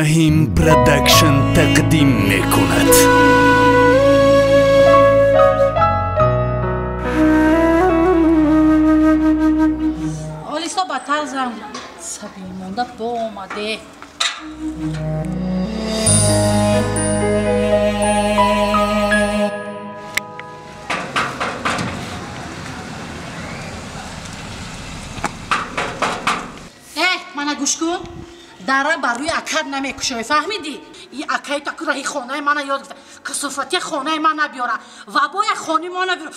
فهیم پروداکشن تقدیم میکند. آلیسا بدتر زن سبیل مونده با اومده. منو گوش کن. دره بر روی اکد نمیکشه، فهمیدی؟ این اکای تا که راهی خانه من یاد گرفته، کثافتی خانه من نبیاره، وبای خانه من نبیاره.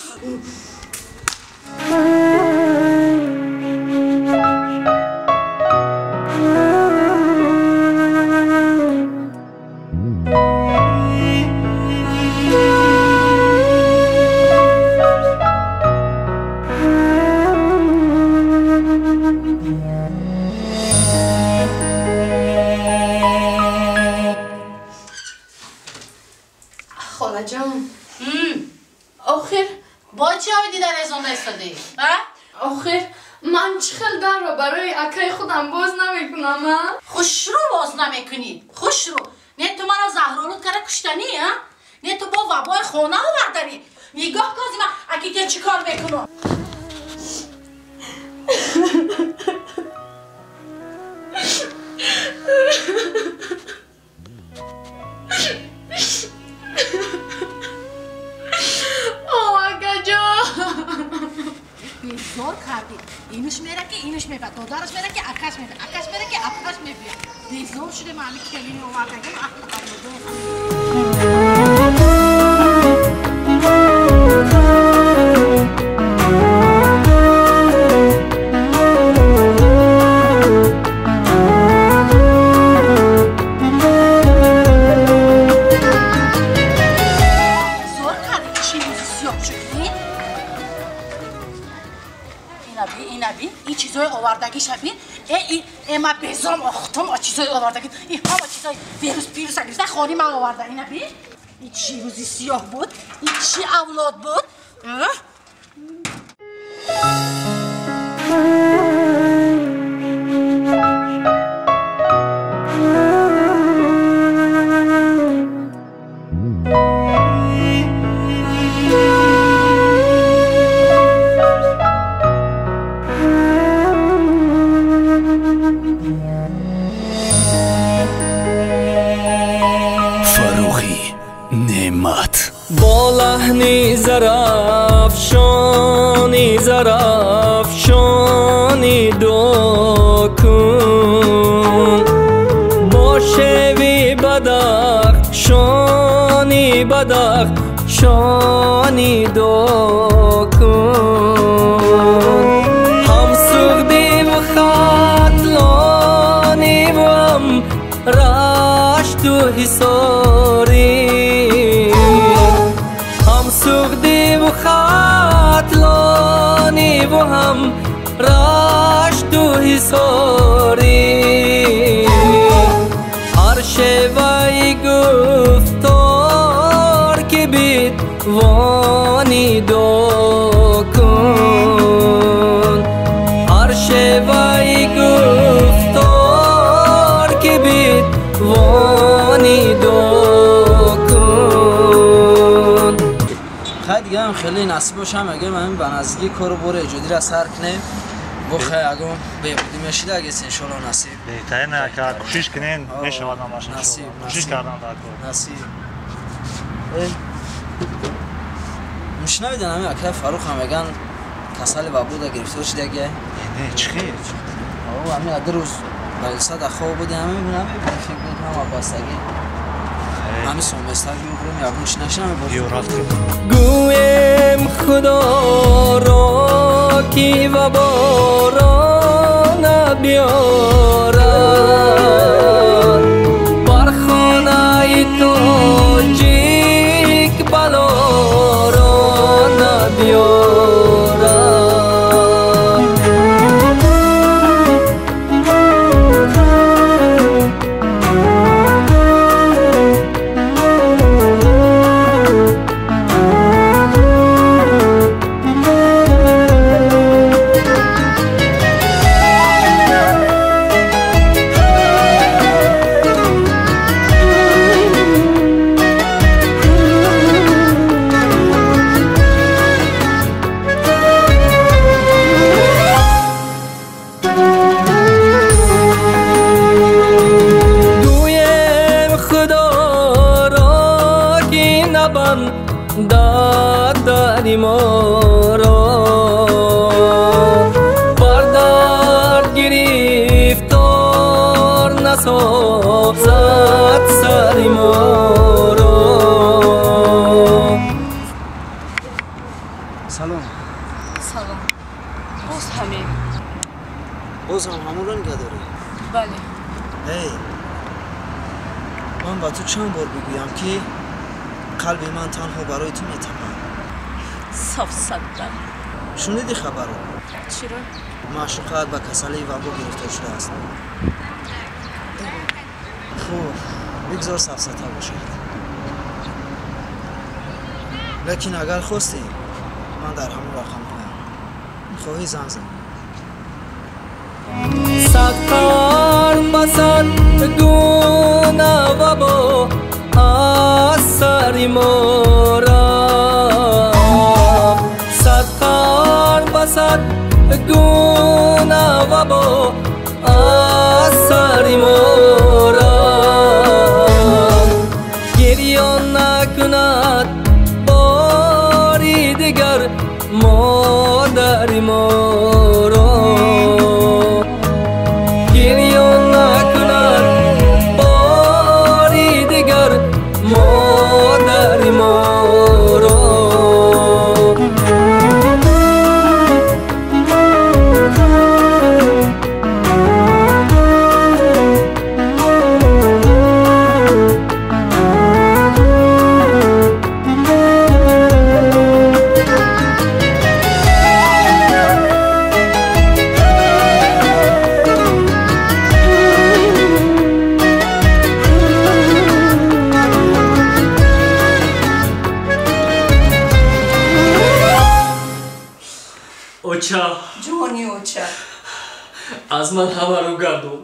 آخر با چی آمدی در ازان دستاده؟ آخر من چخل در رو برای اکای خودم باز نمیکنم. خوش رو باز نمیکنی. خوش رو نه تو منو زهرالود کرده کشتنی ها؟ نه تو با وبای خونه آوردنی. نگاه کازی من اکی که چی کار میکنم؟ بیزار کردی. اینوش میره که اینوش میبید. دادرش میره که اکش میبید. اکش میره که اکش میبید. بیزار شده معنی کلینی اومدگم. این چیزای آوردگی شبیه ما بزام آختم چیزای آوردگی این همه چیزای ویروس گرفته خانی من آورده این نبی این چی روزی سیاه بود این چی اولاد بود لحنی زرافشانی دو کن با شوی بدخشانی دو کن هم سوختی و خطلانی و هم رشت و حساری سوختی و خطلانی و هم رشت و حساری هر شوی گفتار که بید وانی دو کن هر شوی گفتار که بید وانی دو دیگه هم خیلی نصیب باشم اگه من بنزدیکی کارو بره ایجادی را سر کنیم بخواه اگه بهبودی میشید اگه انشالله نصیب بهتره نه که کوشش کنین میشه آدم باشه نصیب کوشش کردن نصیب میشنویدن همین اکرم فاروق هم میگن کسل وبود گرفته شده اگه نه چی خیر آه همین عده روز بایستا در خواب بودی همه میبینم فکر بود هم آباستگی همین سومستر بیوگرم یابونش نشنم گویم خدا را کی و باران بیارد بر خانه تاجیک بلا را نبیارد داد داری ما را بردار گرفتار نسازد سری ما را. سلام. سلام. باز همین. باز هم همون رنگ داری؟ بله. هی من با تو چند بار بگویم که قلب من تنها برای تو میتپد. صف صدق. شنیدی خبر رو؟ چرا؟ معشوقت به کسلی وبا گرفته شده است. خوب بگذار سفسطه باشد. لیکن اگر خواستی من در همون رقم کنم خواهی زن زن. صد قرن بسد گونه وبا از سر ما را. صد قرن بسد گونه وبا از سر ما را. گریان نکند باری دیگر مادر ما را. گریان نکند باری دیگر مادر ما را. اوچا جوانی اوچا از من همه رو گردون.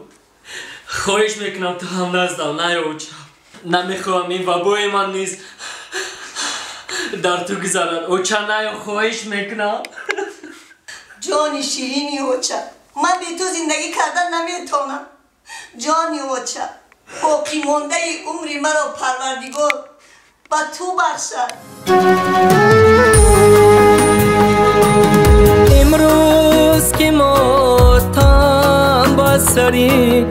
خواهش میکنم تو هم نزدم نه اوچا. نمیخوام این وبای من نیز در تو گذارد. اوچا نه خواهش میکنم. جانی شیرینی اوچا من به تو زندگی کردن نمیتونم. جانی اوچا باقی مانده عمری مرا پروردگار به تو بخشد. امروز که ماتم با سری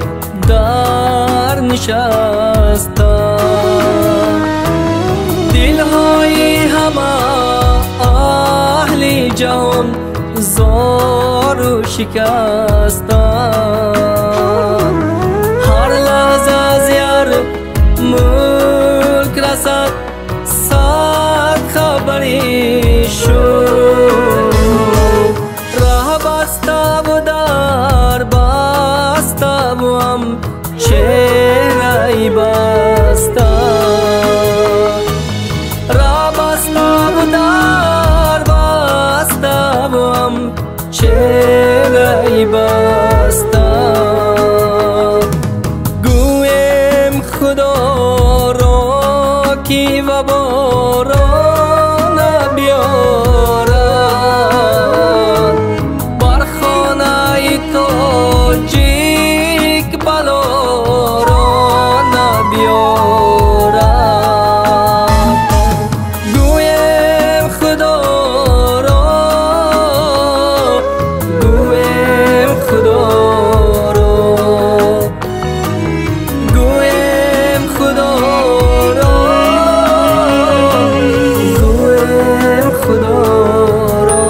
در نشستم. دلهای همه اهل جهان زار و شکستم. هر لحظه از یار ملک رسد صد خبری شد. راه بسته و در بسته و هم چهره بسته. راه بسته و در بسته و هم چهره بسته. گویم خدا را که وبا را نبیارد. بر خانه تاجیک بلا را نبیارد. گویم خدا را گویم خدا را گویم خدا را گویم خدا را.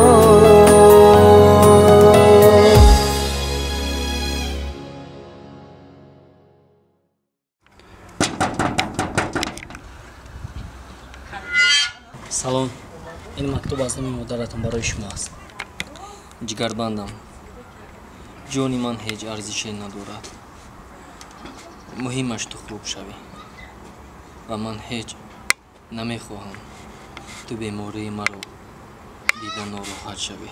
سلام. این مکتوب از نمی مادرتان برای شما است. جگربندم. جانی من هیچ ارزشی ندارد. مهمش تو خوب شوی و من هیچ نمیخواهم تو بیماری مرا دیدن ناراحت شوی.